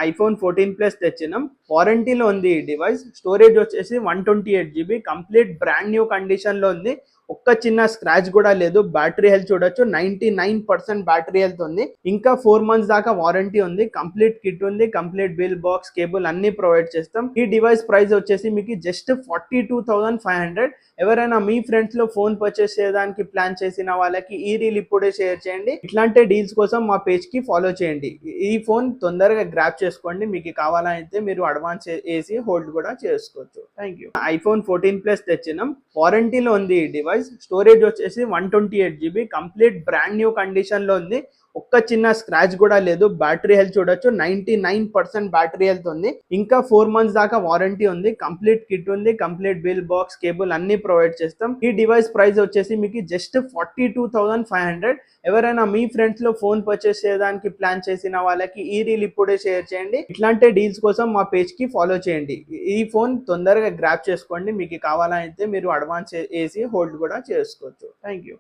IPhone 14 plus తెచ్చినాం. వారంటీలో ఉంది ఈ డివైస్. స్టోరేజ్ వచ్చేసి 128 GB, complete brand new condition లో ఉంది. ఒక్క చిన్న స్క్రాచ్ కూడా లేదు. బ్యాటరీ హెల్త్ చూడొచ్చు, 99% బ్యాటరీ హెల్త్ ఉంది. ఇంకా 4 months దాకా వారంటీ ఉంది. కంప్లీట్ కిట్ ఉంది, కంప్లీట్ బిల్, బాక్స్, కేబుల్ అన్ని ప్రొవైడ్ చేస్తాం. ఈ డివైస్ ప్రైస్ వచ్చేసి మీకు జస్ట్ 42,500. ఎవరైనా మీ ఫ్రెండ్స్ లో ఫోన్ పర్చేస్ చేయడానికి ప్లాన్ చేసిన వాళ్ళకి ఈ రీల్ ఇప్పుడే షేర్ చేయండి. ఇట్లాంటి డీల్స్ కోసం మా పేజ్ కి ఫాలో చేయండి. ఈ ఫోన్ తొందరగా గ్రాప్ చేసుకోండి. మీకు కావాలంటే మీరు అడ్వాన్స్ వేసి హోల్డ్ కూడా చేసుకోవచ్చు. Thank you. ఐఫోన్ 14 ప్లస్ తెచ్చినాం. వారంటీలో ఉంది ఈ డివైస్. స్టోరేజ్ వచ్చేసి 128 GB, complete brand new condition లో ఉంది. ఒక్క చిన్న స్క్రాచ్ కూడా లేదు. బ్యాటరీ హెల్త్ చూడొచ్చు, 99% బ్యాటరీ హెల్త్ ఉంది. ఇంకా 4 months దాకా వారంటీ ఉంది. కంప్లీట్ కిట్ ఉంది, కంప్లీట్ బిల్, బాక్స్, కేబుల్ అన్ని ప్రొవైడ్ చేస్తాం. ఈ డివైస్ ప్రైస్ వచ్చేసి మీకు జస్ట్ 42,500. ఎవరైనా మీ ఫ్రెండ్స్ లో ఫోన్ పర్చేస్ చేయడానికి ప్లాన్ చేసిన వాళ్ళకి ఈ రీల్ ఇప్పుడే షేర్ చేయండి. ఇట్లాంటి డీల్స్ కోసం మా పేజ్ కి ఫాలో చేయండి. ఈ ఫోన్ తొందరగా గ్రాప్ చేసుకోండి. మీకు కావాలంటే మీరు అడ్వాన్స్ వేసి హోల్డ్ కూడా చేసుకోవచ్చు. Thank you.